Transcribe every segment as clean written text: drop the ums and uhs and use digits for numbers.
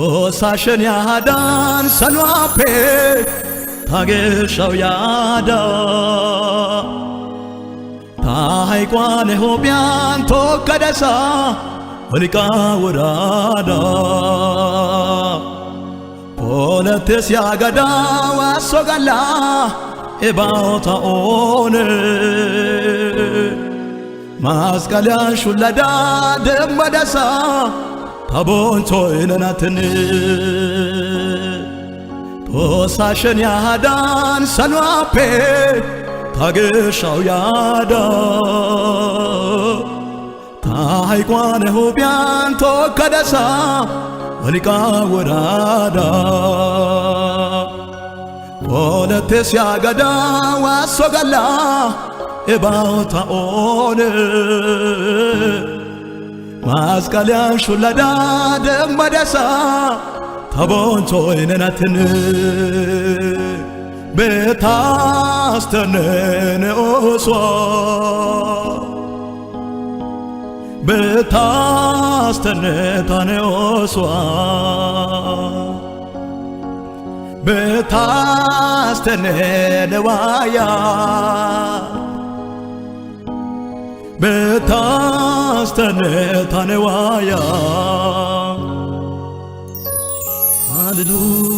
ሆሳሽን ያዳን ሰሏፔ ታገሻው ያዳ ታይቋን ሆቢያን ቶከደሳ ወልቃ ወራዳ ፖለቴስ ያገዳ ዋሶጋላ ኤባውታ ኦነ ማስቀልያ ሹለዳ ደመደሳ ታቦንቾ ይነናትን ሆሳሽን ያዳን ሰሏፔ ታገሻው ያዳ ታይቋን ሆቢያን ቶከደሳ ወልቃ ወራዳ ፖለቴስ ያገዳ ዋሶጋላ ኤባውታ ኦነ ማስቀልያ ሹለዳ ደመደሳ ታቦንቾ ይነናትን ቤታስተነነ ኦሷ ቤታስተነታነ ኦሷ ቤታስተነነ ዋያ ቤታስተነታነ ዋያ ሃሌሉያ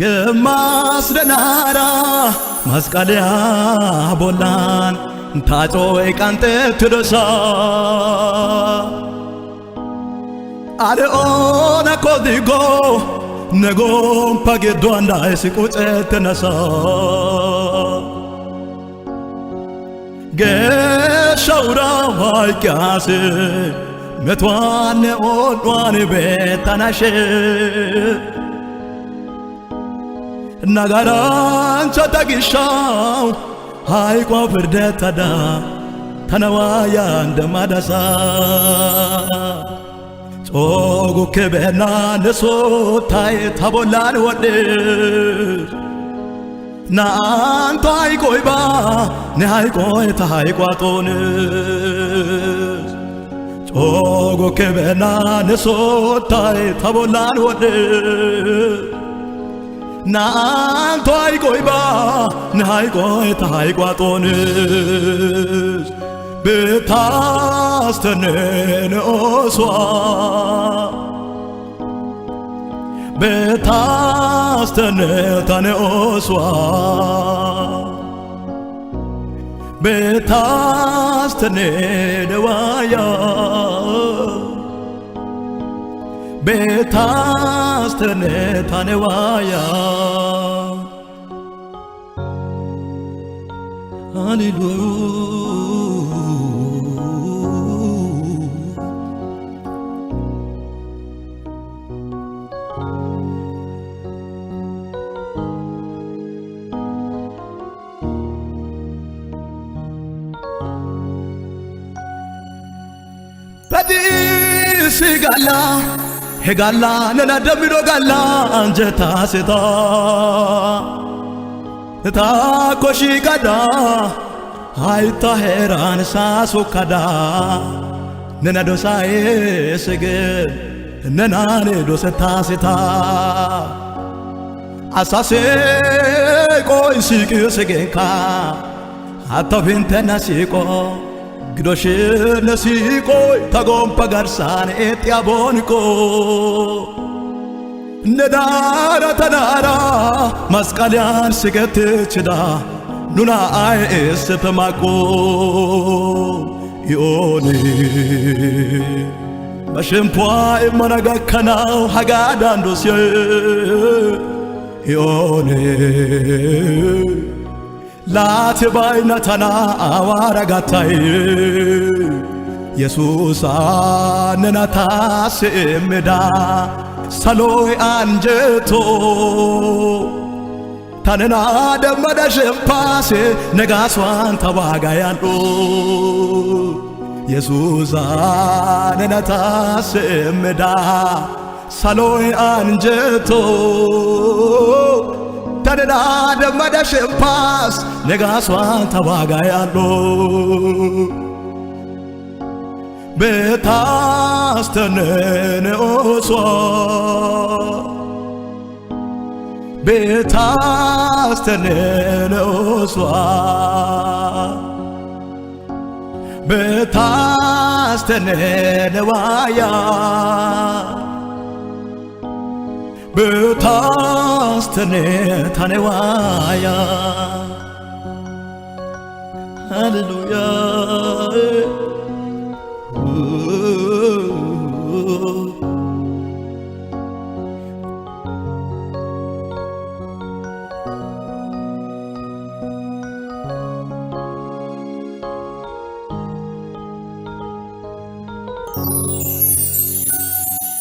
ገማስ ደናራ መስቀልያ ቦላን ታጮይ ቃንተ ትደሳ አለኦነ ኮዲጎ ነጎም ፓጌዶ አንዳይስ ቁጨ ተነሳ ገሻውራ ዋይቃስ መቷን ኦንዋን ቤታናሽ ናጋራን ቻታጊሻው ሃይቋ ፍርደታዳ ተነዋያ እንደማዳሳ ጾጉ ከበና ነሶታይ ታቦላን ወድር ናንቶ ሃይቆይባ ነሃይቆይ ታሃይቋጦን ጾጉ ከበና ነሶታይ ታቦላን ወድር ናንቶ ሃይቆይባ ነሃይቆይ ታሃይቋጦንስ ቤታስተነነ ኦሷ ቤታስተነታነ ኦሷ ቤታስተነነ ዋያ ቤታስተነታነ ዋያ ሃሌሉያ ሲጋላ ሄጋላ ነና ደምዶ ጋላ አንጀታ ሴታ ታ ኮሺ ጋዳ ሃይታ ሄራን ሳሶካዳ ነና ዶሳዬ ሰገ ነናኔ ዶሰታ ሴታ አሳሴ ቆይ ሲቅ ሰገካ አታፊንተና ሲቆ ግዶሽ ነሲቆይ ታጎምፓ ጋርሳን ኤጥያቦንቆ ነዳራ ተናራ መስቀልያን ስገትችዳ ኑና አይስፈማቆ ይኦኔ በሽምፖ እመናጋከናው ሃጋዳንዶስየ ይኦኔ ላቴ ባይነተና አዋራጋታይ ኢየሱስ አነናታስምዳ ሰሎይ አንጀቶ ታነና ደመደ ሽምፓሴ ነጋሷን ተዋጋያንዶ ኢየሱስ አነናታስምዳ saloe anjeto tanena demada shempas negaswan tawagayalo betastene oswa betastene oswa betastene waya betastene tanewaya hallelujah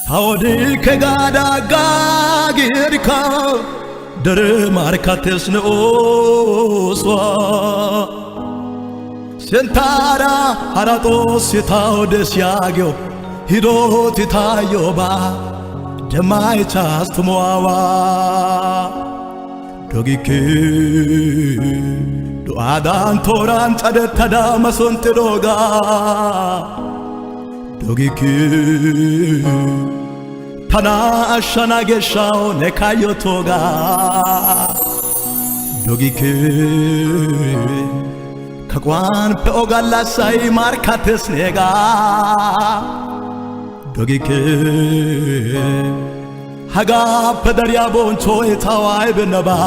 Howdy kegada gagirka dere markates ne oswa sentara harato sitao desyagyo hidoti tayoba demai chastmoawa dogike do adan toran tadetada masontedoga dogike Tana ashana geshao nekayotoga dogike kakwan peogala sai markates nega dogike haga pederya boncho etawai benaba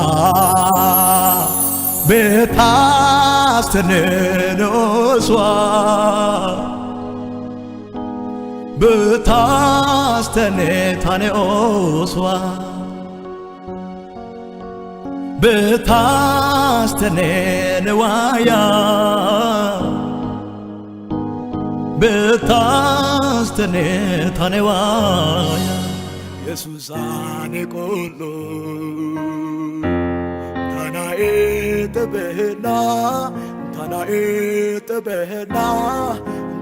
betastene noswa betastene tane oswa betastene newaya betastene tane waya Jesus ane kolo tana etebena tana etebena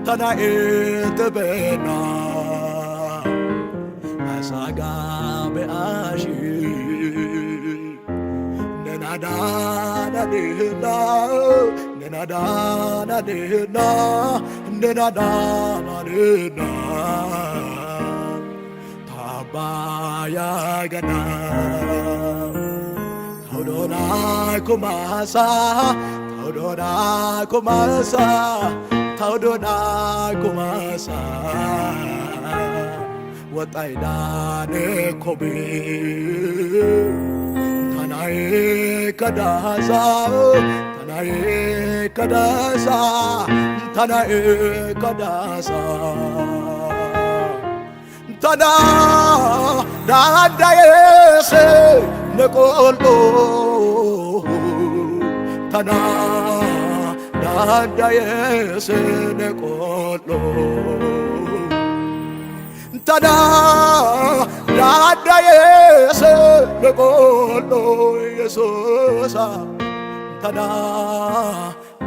Tana etebena asaga be ashi nenada na dena nenada na dena nenada na dena tabaya gana hodona kumasa hodona kumasa Taudona kumasa wataidane kobe tanae kadasa tanae kadasa tanae kadasa tada dadayese nekolo tada Dadayese nekolo Tada Dadayese nekolo Yesusa Tada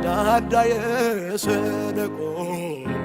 Dadayese nekolo